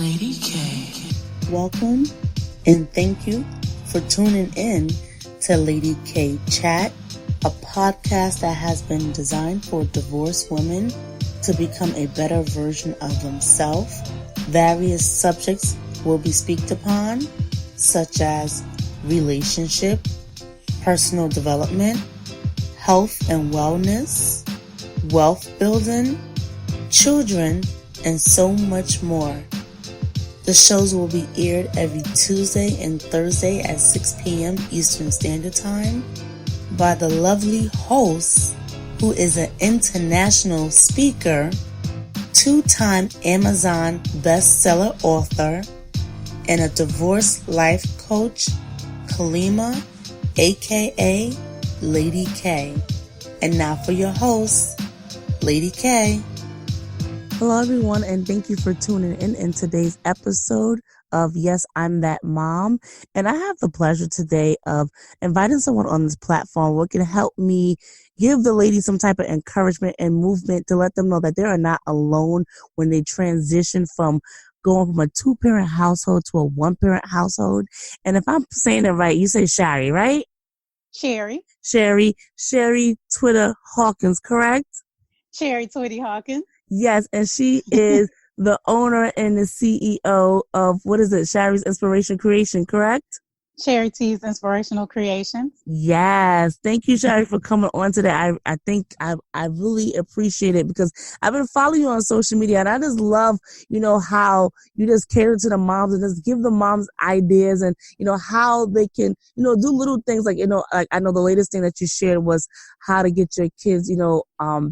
Lady K. Welcome and thank you for tuning in to Lady K Chat, a podcast that has been designed for divorced women to become a better version of themselves. Various subjects will be speaked upon, such as relationship, personal development, health and wellness, wealth building, children, and so much more. The shows will be aired every Tuesday and Thursday at 6 p.m. Eastern Standard Time by the lovely host, who is an international speaker, two-time Amazon bestseller author, and a divorce life coach, Kalima, aka Lady K. And now for your host, Lady K. Hello, everyone, and thank you for tuning in today's episode of Yes, I'm That Mom. And I have the pleasure today of inviting someone on this platform who can help me give the ladies some type of encouragement and movement to let them know that they are not alone when they transition from going from a two-parent household to a one-parent household. And if I'm saying it right, you say Chari, right? Chari, Twitter, Hawkins, correct? Chari, Twitty, Hawkins. Yes, and she is the owner and the CEO of, Chari's Inspiration Creation, correct? Chari T's Inspirational Creations. Yes. Thank you, Chari, for coming on today. I think I really appreciate it because I've been following you on social media and I just love, how you just cater to the moms and just give the moms ideas and, how they can, do little things like I know the latest thing that you shared was how to get your kids,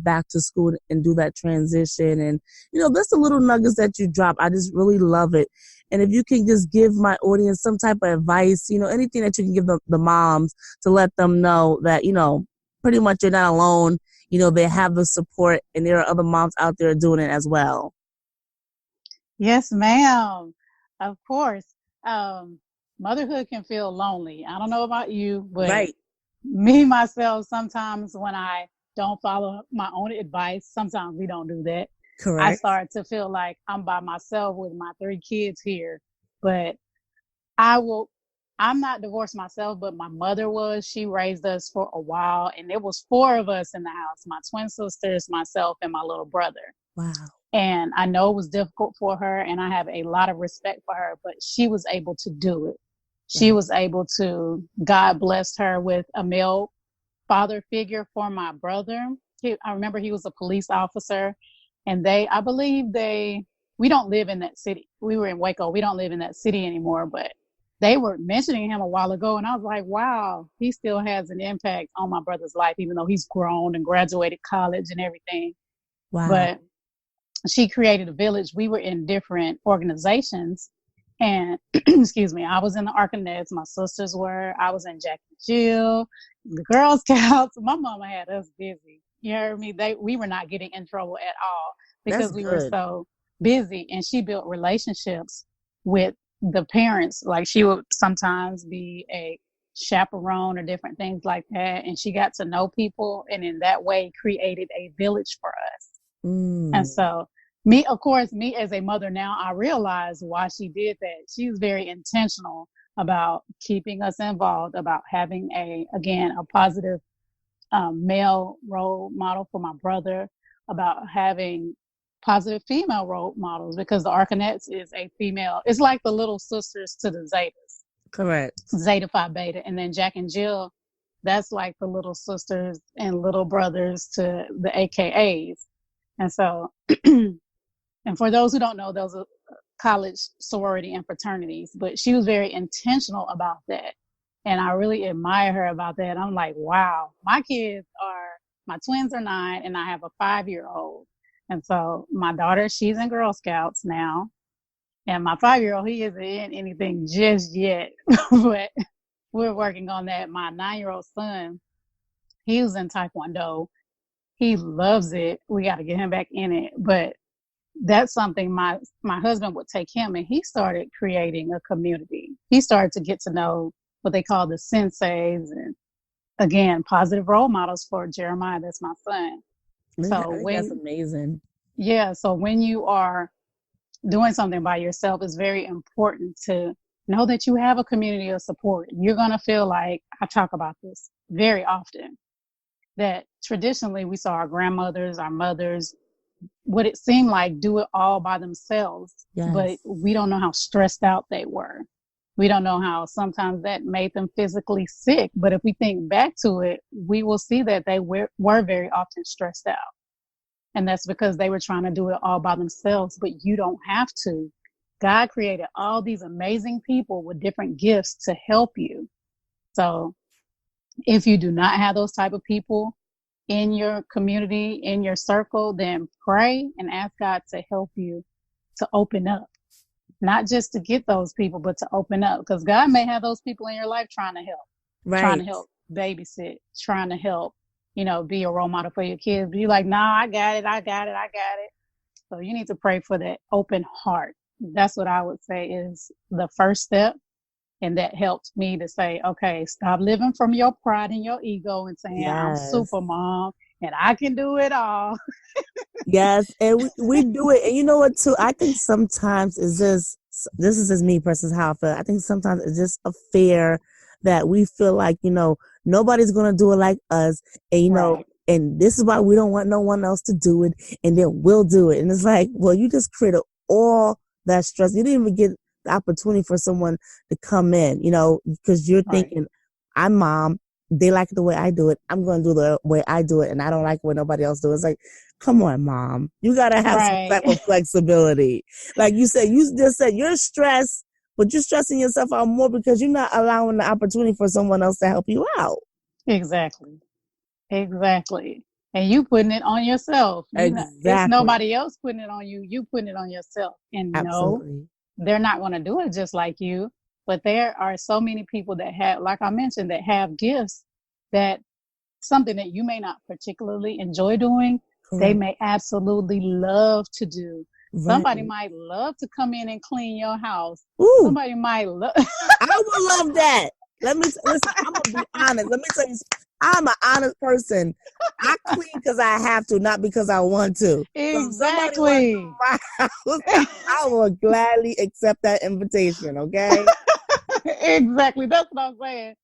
back to school and do that transition. And, that's the little nuggets that you drop. I just really love it. And if you can just give my audience some type of advice, anything that you can give the moms to let them know that, pretty much you're not alone. They have the support and there are other moms out there doing it as well. Yes, ma'am. Of course. Motherhood can feel lonely. I don't know about you, but right. Me, myself, sometimes when I don't follow my own advice, sometimes we don't do that. Correct. I start to feel like I'm by myself with my 3 kids here, but I'm not divorced myself, but my mother was. She raised us for a while, and there was 4 of us in the house, my twin sisters, myself, and my little brother. Wow. And I know it was difficult for her, and I have a lot of respect for her, but she was able to do it. She was able to, God blessed her with a male father figure for my brother. I remember he was a police officer. And we don't live in that city. We were in Waco. We don't live in that city anymore, but they were mentioning him a while ago. And I was like, wow, he still has an impact on my brother's life, even though he's grown and graduated college and everything. Wow. But she created a village. We were in different organizations and excuse me, I was in the Arcanettes. My sisters were, I was in Jack and Jill, the Girl Scouts. My mama had us busy. You heard me? We were not getting in trouble at all because we were so busy. And she built relationships with the parents. Like she would sometimes be a chaperone or different things like that. And she got to know people and in that way created a village for us. And so me as a mother now, I realize why she did that. She was very intentional about keeping us involved, about having a positive male role model for my brother, about having positive female role models because the Arcanettes is a female. It's like the little sisters to the Zetas. Correct. Zeta Phi Beta. And then Jack and Jill, that's like the little sisters and little brothers to the AKAs. And so, and for those who don't know, those are college sorority and fraternities, but she was very intentional about that. And I really admire her about that. I'm like, wow, my twins are 9 and I have a 5-year-old. And so my daughter, she's in Girl Scouts now. And my 5-year-old, he isn't in anything just yet, but we're working on that. My 9-year-old son, he was in Taekwondo. He loves it. We got to get him back in it. But that's something my husband would take him and he started creating a community. He started to get to know what they call the senseis and again, positive role models for Jeremiah. That's my son. So that's amazing. Yeah. So when you are doing something by yourself, it's very important to know that you have a community of support. You're going to feel like, I talk about this very often, that traditionally we saw our grandmothers, our mothers, what it seemed like do it all by themselves. Yes. But we don't know how stressed out they were. We don't know how sometimes that made them physically sick. But if we think back to it, we will see that they were very often stressed out. And that's because they were trying to do it all by themselves. But you don't have to. God created all these amazing people with different gifts to help you. So if you do not have those type of people in your community, in your circle, then pray and ask God to help you to open up. Not just to get those people, but to open up. Because God may have those people in your life trying to help. Right. Trying to help babysit, trying to help, be a role model for your kids. But you're like, nah, I got it. So you need to pray for that open heart. That's what I would say is the first step. And that helped me to say, okay, stop living from your pride and your ego and saying, yes. I'm super mom and I can do it all. Yes. And we do it. And you know what, too? I think sometimes it's just, this is just me personally how I feel. I think sometimes it's just a fear that we feel like, nobody's going to do it like us. And, Right. and this is why we don't want no one else to do it. And then we'll do it. And it's like, well, you just created all that stress. You didn't even get the opportunity for someone to come in, because you're thinking, I'm mom. They like it the way I do it. I'm going to do the way I do it. And I don't like what nobody else does. It's like, come on, mom. You got to have some type of flexibility. Like you just said, you're stressed, but you're stressing yourself out more because you're not allowing the opportunity for someone else to help you out. Exactly. And you putting it on yourself. It's nobody else putting it on you. You putting it on yourself. And absolutely. No, they're not going to do it just like you. But there are so many people that have, like I mentioned, that have gifts that something that you may not particularly enjoy doing, correct, they may absolutely love to do. Right. Somebody might love to come in and clean your house. Ooh. Somebody might love. I would love that. Listen, I'm going to be honest. Let me tell you, I'm an honest person. I clean because I have to, not because I want to. Exactly. So my house, I will gladly accept that invitation, okay? Exactly. That's what I'm saying.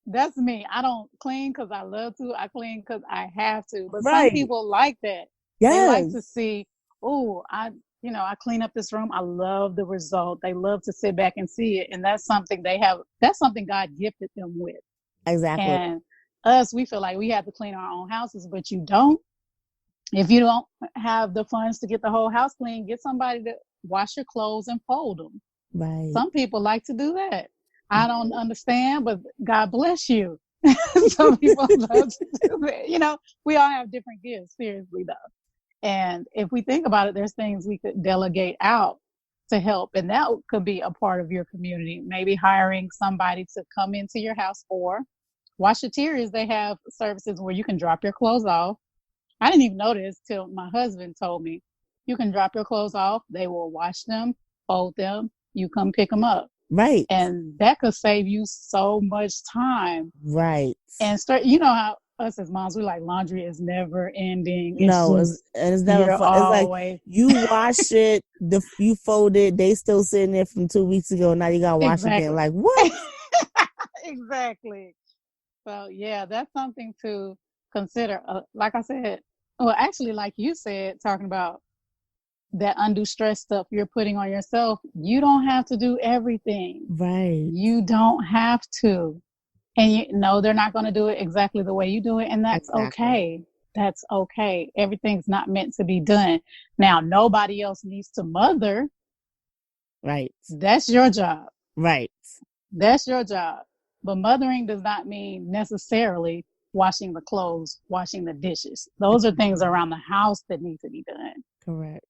That's me. I don't clean because I love to. I clean because I have to. But some people like that. Yes. They like to see, I clean up this room. I love the result. They love to sit back and see it. And that's something that's something God gifted them with. Exactly. And us, we feel like we have to clean our own houses, but you don't. If you don't have the funds to get the whole house clean, get somebody to wash your clothes and fold them. Right. Some people like to do that. I don't understand, but God bless you. Some people love to do that. We all have different gifts, seriously, though. And if we think about it, there's things we could delegate out to help. And that could be a part of your community. Maybe hiring somebody to come into your house, or washateras. They have services where you can drop your clothes off. I didn't even know this till my husband told me. You can drop your clothes off. They will wash them, fold them. You come pick them up. Right. And that could save you so much time. Right. And how us as moms, we like laundry is never ending. It's never fun. It's like you wash it, you fold it, they still sitting there from 2 weeks ago. Now you got to wash again. Like, what? Exactly. So, yeah, that's something to consider. Like I said, actually, like you said, talking about that undue stress stuff you're putting on yourself, you don't have to do everything. Right. You don't have to. And they're not going to do it exactly the way you do it. And that's okay. That's okay. Everything's not meant to be done. Now, nobody else needs to mother. Right. That's your job. Right. That's your job. But mothering does not mean necessarily washing the clothes, washing the dishes. Those are things around the house that need to be done. Correct.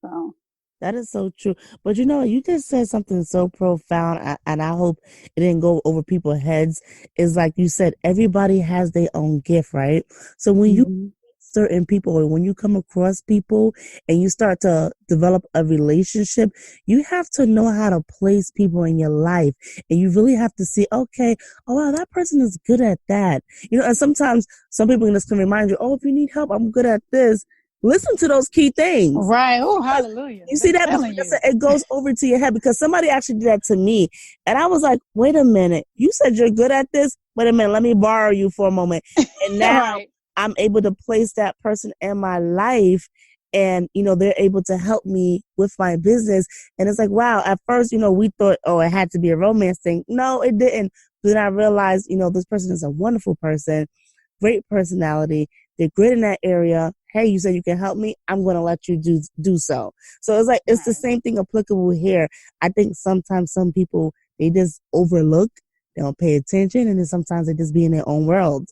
So that is so true. But you just said something so profound, and I hope it didn't go over people's heads. Is like you said, everybody has their own gift, right? So when you meet certain people, or when you come across people and you start to develop a relationship, you have to know how to place people in your life. And you really have to see, okay, oh wow, that person is good at that. And sometimes some people just can remind you, oh, if you need help, I'm good at this. listen to those key things. Right. Oh, hallelujah. You see that? It goes over to your head because somebody actually did that to me. And I was like, wait a minute. You said you're good at this? Wait a minute. Let me borrow you for a moment. And now right. I'm able to place that person in my life. And, they're able to help me with my business. And it's like, wow, at first, we thought, oh, it had to be a romance thing. No, it didn't. Then I realized, this person is a wonderful person, great personality. They're great in that area. Hey, you said you can help me. I'm going to let you do so. So it's like, it's the same thing applicable here. I think sometimes some people, they just overlook, they don't pay attention. And then sometimes they just be in their own world.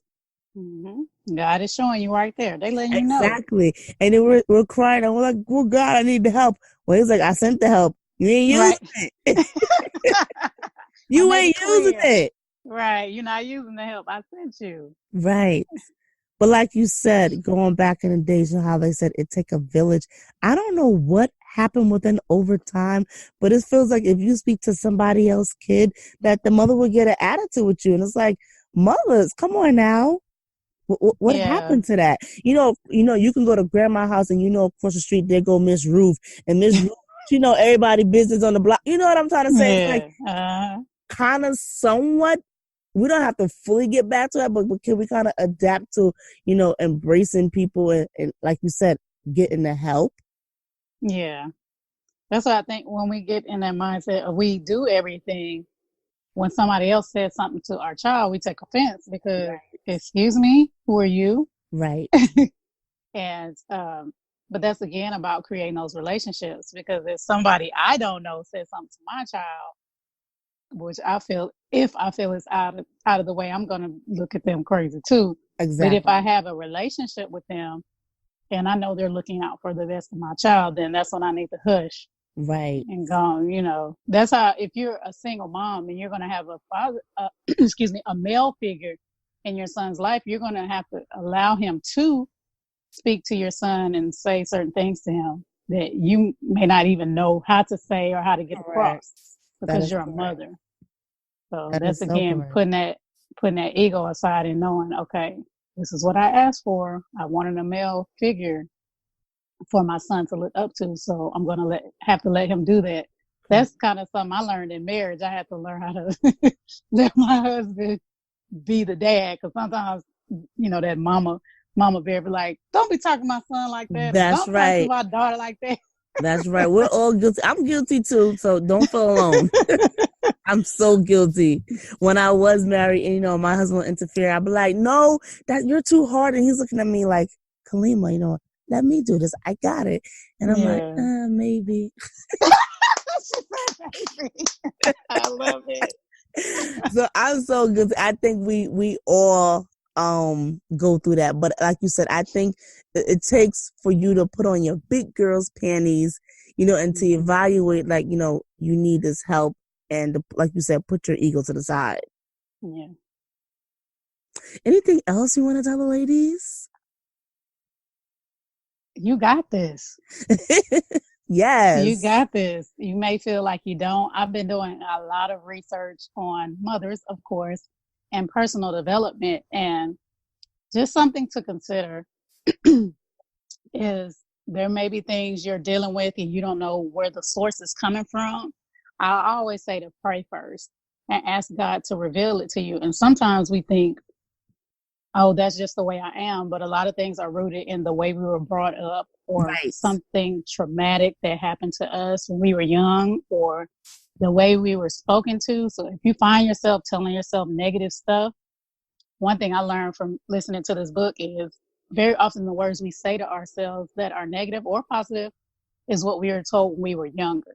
Mm-hmm. God is showing you right there. They letting you know. Exactly. And then we're crying. And we're like, oh, God, I need the help. Well, he's like, I sent the help. You ain't using it. You ain't using it. Right. You're not using the help I sent you. Right. But like you said, going back in the days, how they said it take a village. I don't know what happened within over time, but it feels like if you speak to somebody else's kid, that the mother would get an attitude with you. And it's like, mothers, come on now. What happened to that? You can go to grandma's house and across the street, there go Miss Ruth. And Miss Ruth, everybody business on the block. You know what I'm trying to say? Yeah. It's like kind of somewhat. We don't have to fully get back to that, but can we kind of adapt to, embracing people and like you said, getting the help? Yeah. That's what I think when we get in that mindset of we do everything. When somebody else says something to our child, we take offense because, excuse me, who are you? Right. And, but that's again about creating those relationships because if somebody I don't know says something to my child, which if I feel it's out of the way, I'm going to look at them crazy too. Exactly. But if I have a relationship with them and I know they're looking out for the best of my child, then that's when I need to hush. Right. And go, that's how, if you're a single mom and you're going to have a father, a male figure in your son's life, you're going to have to allow him to speak to your son and say certain things to him that you may not even know how to say or how to get across because you're a mother. So that's again, putting that ego aside and knowing, okay, this is what I asked for. I wanted a male figure for my son to look up to, so I'm going to have to let him do that. That's kind of something I learned in marriage. I had to learn how to let my husband be the dad, because sometimes, that mama bear be like, don't be talking to my son like that. That's don't right. talk to my daughter like that. That's right. We're all guilty. I'm guilty too, so don't feel alone. I'm so guilty. When I was married and, my husband would interfere, I'd be like, no, that you're too hard. And he's looking at me like, Kalima, let me do this. I got it. And I'm like, maybe. I love it. So I'm so good. I think we all go through that. But like you said, I think it takes for you to put on your big girl's panties, and to evaluate, like, you need this help. And like you said, put your ego to the side. Yeah. Anything else you want to tell the ladies? You got this. Yes. You got this. You may feel like you don't. I've been doing a lot of research on mothers, of course, and personal development. And just something to consider is there may be things you're dealing with and you don't know where the source is coming from. I always say to pray first and ask God to reveal it to you. And sometimes we think, oh, that's just the way I am. But a lot of things are rooted in the way we were brought up, or something traumatic that happened to us when we were young, or the way we were spoken to. So if you find yourself telling yourself negative stuff, one thing I learned from listening to this book is very often the words we say to ourselves that are negative or positive is what we were told when we were younger.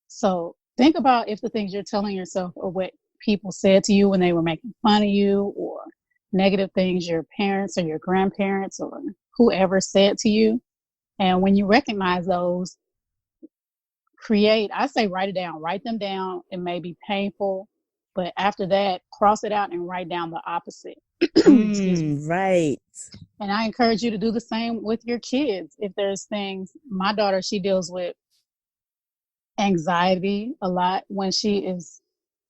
So think about if the things you're telling yourself are what people said to you when they were making fun of you, or negative things your parents or your grandparents or whoever said to you. And when you recognize those, write them down. It may be painful, but after that, cross it out and write down the opposite. Right. And I encourage you to do the same with your kids. If there's things, my daughter, she deals with anxiety a lot. When she is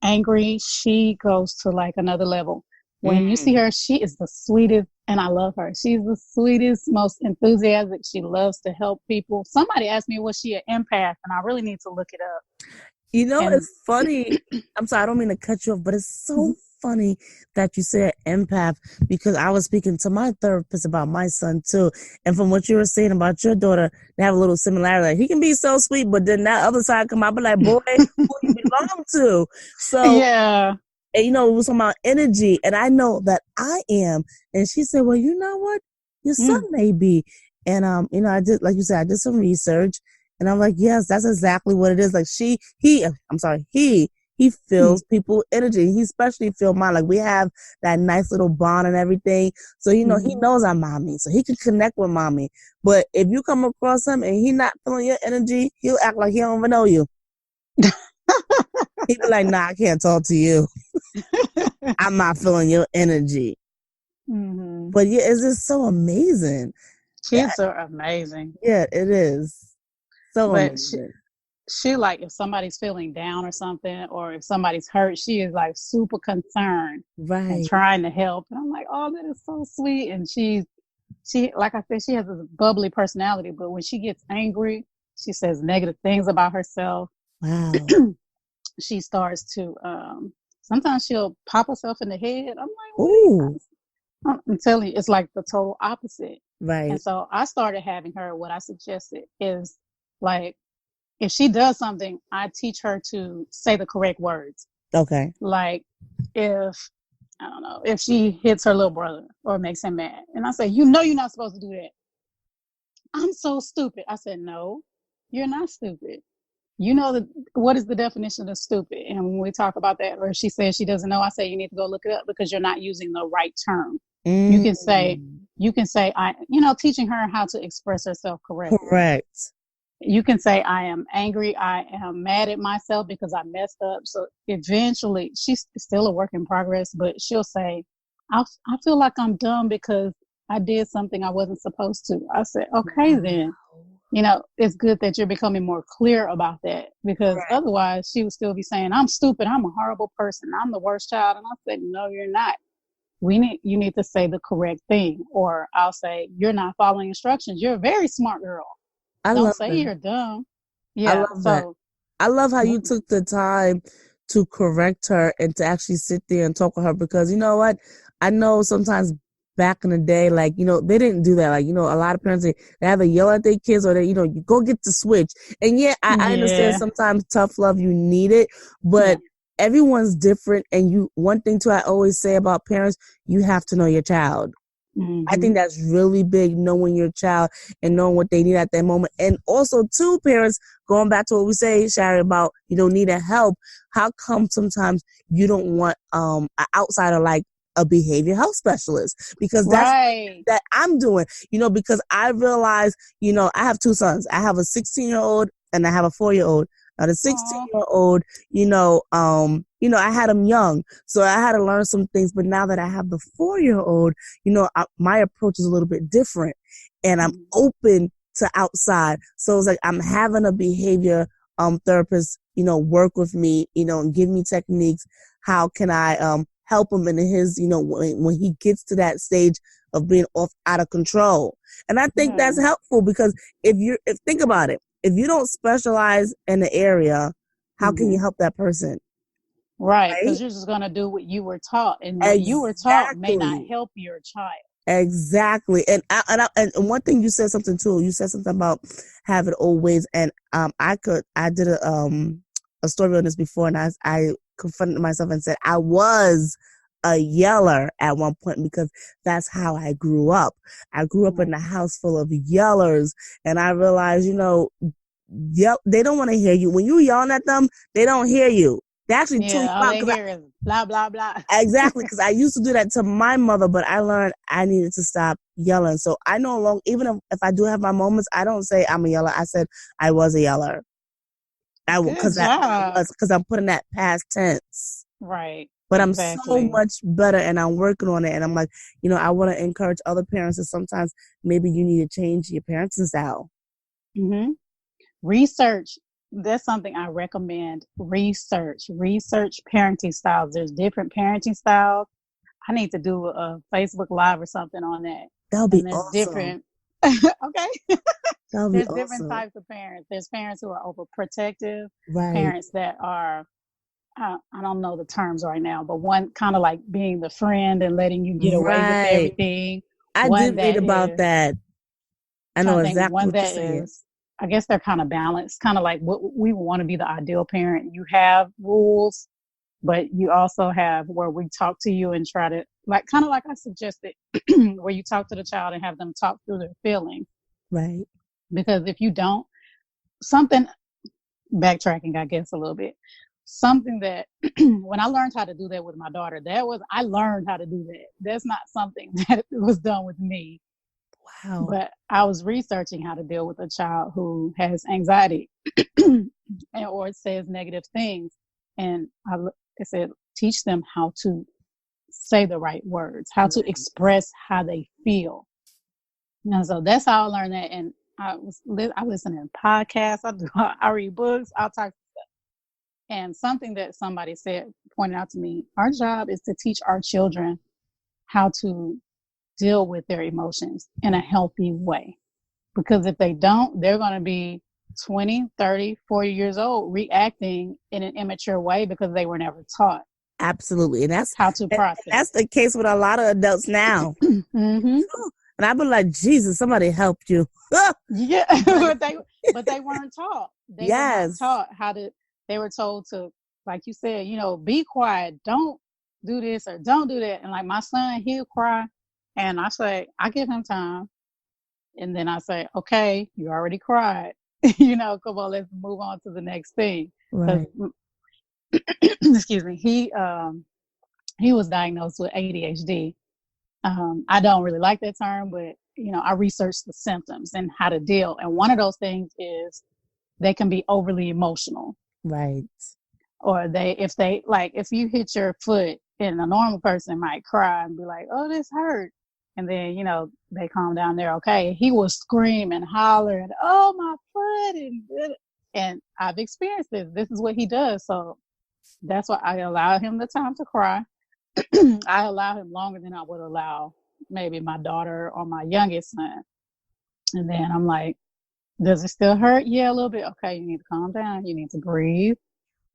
angry, she goes to like another level. When you see her, she is the sweetest, and I love her. She's the sweetest, most enthusiastic. She loves to help people. Somebody asked me, was she an empath? And I really need to look it up. You know, And it's funny. I'm sorry, I don't mean to cut you off, but it's so funny that you said empath, because I was speaking to my therapist about my son too. And from what you were saying about your daughter, they have a little similarity. Like, he can be so sweet, but then that other side come out, be like, boy, who you belong to? So, yeah. and, you know, it was talking about energy, and I know that I am. And she said, well, you know what? Your son may be. And, you know, I did, like you said, I did some research, and I'm like, yes, that's exactly what it is. Like he feels people's energy. He especially feel mine. Like, we have that nice little bond and everything. So, you know, he knows I'm mommy, so he can connect with mommy. But if you come across him and he not feeling your energy, he'll act like he don't even know you. He'd be like, nah, I can't talk to you. I'm not feeling your energy. But yeah, it's just so amazing. Kids are amazing. Yeah, it is. So but amazing. She like, if somebody's feeling down or something, or if somebody's hurt, she is like super concerned and trying to help. And I'm like, oh, that is so sweet. And she, like I said, she has this bubbly personality, but when she gets angry, she says negative things about herself. Wow. She starts to, sometimes she'll pop herself in the head. I'm like, ooh. I'm telling you, it's like the total opposite. Right. And so I started having her, what I suggested is, like, if she does something, I teach her to say the correct words. Okay. Like, if, I don't know, if she hits her little brother or makes him mad, and I say, you know you're not supposed to do that. I'm so stupid. I said, no, you're not stupid. You know what is the definition of stupid? And when we talk about that, or she says she doesn't know, I say you need to go look it up, because you're not using the right term. You can say, teaching her how to express herself correctly. Correct. You can say, I am angry. I am mad at myself because I messed up. So eventually, she's still a work in progress, but she'll say, I feel like I'm dumb because I did something I wasn't supposed to. I said, okay, then. You know, it's good that you're becoming more clear about that, because otherwise she would still be saying, I'm stupid. I'm a horrible person. I'm the worst child. And I said, no, you're not. You need to say the correct thing. Or I'll say, you're not following instructions. You're a very smart girl. Don't say you're dumb. Yeah. I love that. I love how you took the time to correct her and to actually sit there and talk with her, because you know what? I know sometimes back in the day, like, you know, they didn't do that. Like, you know, a lot of parents, they either yell at their kids or they, you know, you go get the switch. And I understand sometimes tough love, you need it, but everyone's different. And one thing too, I always say about parents, you have to know your child. I think that's really big, knowing your child and knowing what they need at that moment. And also, too, parents, going back to what we say, Chari, about, you know, needing help. How come sometimes you don't want an outsider like a behavior health specialist? Because that's that I'm doing, you know, because I realize, you know, I have two sons. I have a 16-year-old and I have a 4-year-old. Now the 16-year-old, I had him young, so I had to learn some things. But now that I have the 4-year-old, you know, my approach is a little bit different, and I'm open to outside. So it's like I'm having a behavior therapist, you know, work with me, you know, and give me techniques. How can I help him in his, you know, when he gets to that stage of being out of control? And I think that's helpful, because think about it. If you don't specialize in the area, how can you help that person? Right, because you're just going to do what you were taught, and what you were taught may not help your child. Exactly. And one thing, you said something too. You said something about having old ways, and I did a story on this before, and I confronted myself and said I was a yeller at one point, because that's how I grew up. I grew up in a house full of yellers, and I realized, you know, they don't want to hear you. When you yelling at them, they don't hear you. They actually tune you out. All they hear is blah, blah, blah. Exactly, because I used to do that to my mother, but I learned I needed to stop yelling. So I no longer, even if I do have my moments, I don't say I'm a yeller. I said I was a yeller. Because I'm putting that past tense. Right. But I'm so much better, and I'm working on it. And I'm like, you know, I want to encourage other parents that sometimes maybe you need to change your parenting style. Research. That's something I recommend. Research parenting styles. There's different parenting styles. I need to do a Facebook Live or something on that. That would be And there's awesome. different, okay. That would be There's awesome. different types of parents. There's parents who are overprotective, Right. parents that are, I don't know the terms right now, but one kind of like being the friend and letting you get away with everything. I did read about that. I know exactly one what you're that saying. is, I guess they're kind of balanced, kind of like what we want to be the ideal parent. You have rules, but you also have where we talk to you and try to, like, kind of like I suggested, where you talk to the child and have them talk through their feelings. Right. Because if you don't, something, backtracking, I guess, a little bit, something that when I learned how to do that with my daughter, I learned how to do that. That's not something that was done with me. Wow. But I was researching how to deal with a child who has anxiety or says negative things. And I said, teach them how to say the right words, how to express how they feel. And so that's how I learned that. And I listen to podcasts, I read books, all types of stuff. And something that somebody pointed out to me, our job is to teach our children how to deal with their emotions in a healthy way. Because if they don't, they're going to be 20, 30, 40 years old reacting in an immature way because they were never taught. Absolutely. And that's how to process. That's the case with a lot of adults now. Mm-hmm. And I've been like, Jesus, somebody helped you. Yeah, but they weren't taught. They were not taught how to. They were told to, like you said, be quiet. Don't do this or don't do that. And like my son, he'll cry, and I say, I give him time, and then I say, okay, you already cried. Come on, let's move on to the next thing. Right. Excuse me. He was diagnosed with ADHD. I don't really like that term, but I researched the symptoms and how to deal. And one of those things is they can be overly emotional. Right. Or if you hit your foot, and a normal person might cry and be like, oh, this hurt. And then, they calm down, they're okay. He will scream and holler and, oh, my foot. And I've experienced this. This is what he does. So that's why I allow him the time to cry. I allow him longer than I would allow maybe my daughter or my youngest son. And then I'm like, does it still hurt? Yeah, a little bit. Okay, you need to calm down. You need to breathe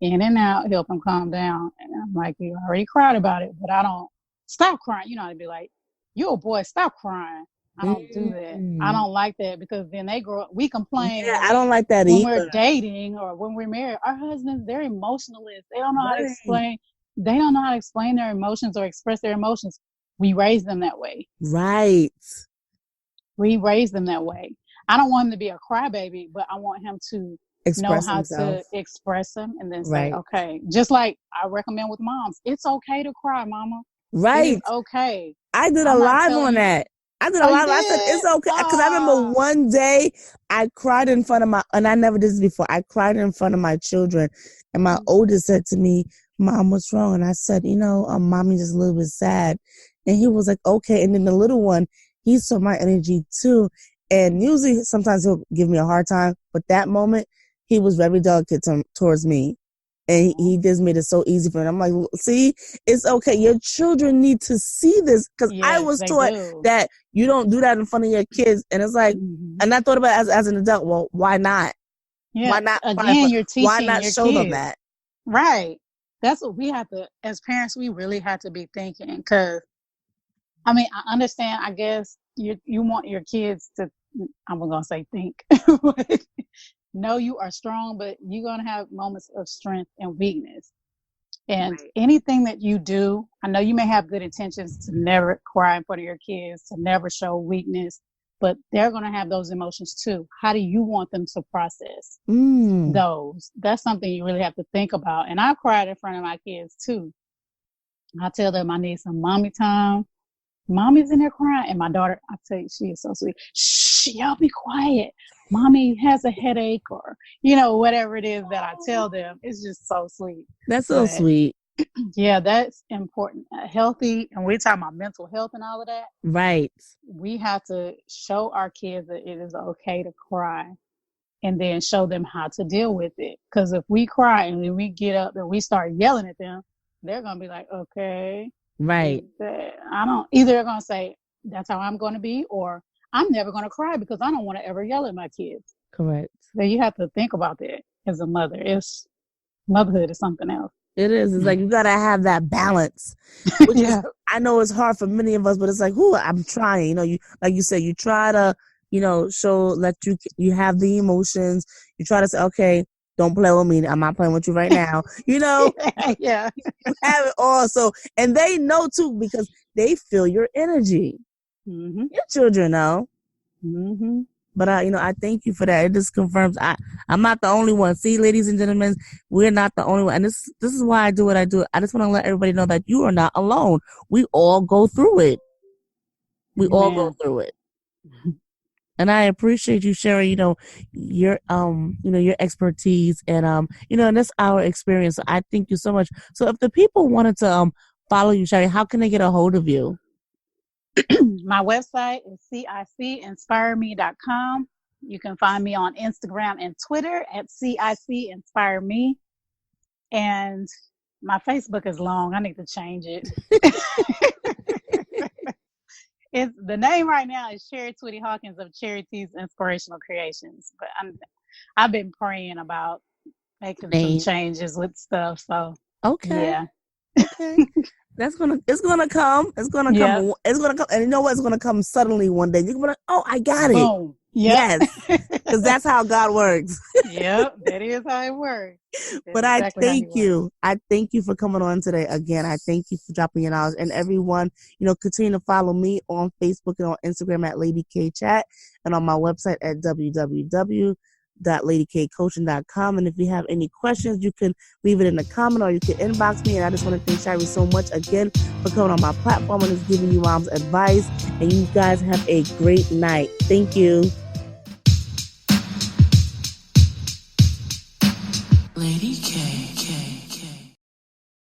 in and out, help him calm down. And I'm like, you already cried about it, but I don't stop crying. I'd be like, you a boy, stop crying. I don't do that. I don't like that because then they grow up. We complain. Yeah, I don't like that when either. We're dating or when we're married. Our husbands, they're emotionalists. They don't know how to explain. They don't know how to explain their emotions or express their emotions. We raise them that way. Right. We raise them that way. I don't want him to be a crybaby, but I want him to know how to express them and then say, okay. Just like I recommend with moms, it's okay to cry, mama. Right. It's okay. I did a live on that. I did a live. I said, it's okay. Because I remember one day I cried in front of and I never did this before. I cried in front of my children. And my oldest said to me, Mom, what's wrong? And I said, Mommy's just a little bit sad. And he was like, okay. And then the little one, he saw my energy too. And usually sometimes he'll give me a hard time. But that moment, he was very delicate towards me. And he just made it so easy for me. I'm like, see, it's okay. Your children need to see this. Because I was taught that you don't do that in front of your kids. And it's like, and I thought about it as an adult, well, why not? Yeah. Why not? Again, you're teaching why not your show kids. them that? Right. That's what we have to, as parents, we really have to be thinking. Because, I understand, I guess, you want your kids to, I'm going to say think. No, you are strong, but you're going to have moments of strength and weakness. And anything that you do, I know you may have good intentions to never cry in front of your kids, to never show weakness, but they're going to have those emotions too. How do you want them to process those? That's something you really have to think about. And I've cried in front of my kids too. I tell them I need some mommy time. Mommy's in there crying. And my daughter, I tell you, she is so sweet. Shh, y'all be quiet. Mommy has a headache or, whatever it is that I tell them. It's just so sweet. That's so sweet. Yeah, that's important. Healthy, and we're talking about mental health and all of that. Right. We have to show our kids that it is okay to cry and then show them how to deal with it. Because if we cry and then we get up and we start yelling at them, they're going to be like, okay. Right. I don't either. They're gonna say that's how I'm going to be, or I'm never going to cry because I don't want to ever yell at my kids. Correct. So you have to think about that as a mother. Motherhood is something else. It is. It's like you gotta have that balance. Which is, I know it's hard for many of us, but it's like, I'm trying. You know, you like you said, you try to, let you have the emotions. You try to say, okay, don't play with me. I'm not playing with you right now. Yeah. You have it all. So, and they know too because they feel your energy. Mm-hmm. Your children know. Mm-hmm. But I thank you for that. It just confirms I'm not the only one. See, ladies and gentlemen, we're not the only one. And this is why I do what I do. I just want to let everybody know that you are not alone. We all go through it. We all go through it. And I appreciate you sharing, your your expertise and and that's our experience. So I thank you so much. So if the people wanted to follow you, Chari, how can they get a hold of you? My website is cicinspireme.com. You can find me on Instagram and Twitter at cicinspireme. And my Facebook is long. I need to change it. The name right now is Chari Twitty Hawkins of Charity's Inspirational Creations. But I've been praying about making some changes with stuff. So okay. Yeah. Okay. It's gonna come. It's gonna come. Yeah. It's gonna come. And you know what? It's gonna come suddenly one day. You're gonna be like, oh, I got it. Boom. Yep. Yes. Because that's how God works. Yep. That is how it works. But I thank you. I thank you for coming on today. Again, I thank you for dropping your knowledge. And everyone, continue to follow me on Facebook and on Instagram at Lady K Chat and on my website at www.ladykcoaching.com. And if you have any questions, you can leave it in the comment or you can inbox me. And I just want to thank Chari so much again for coming on my platform and just giving you mom's advice. And you guys have a great night. Thank you. Lady K.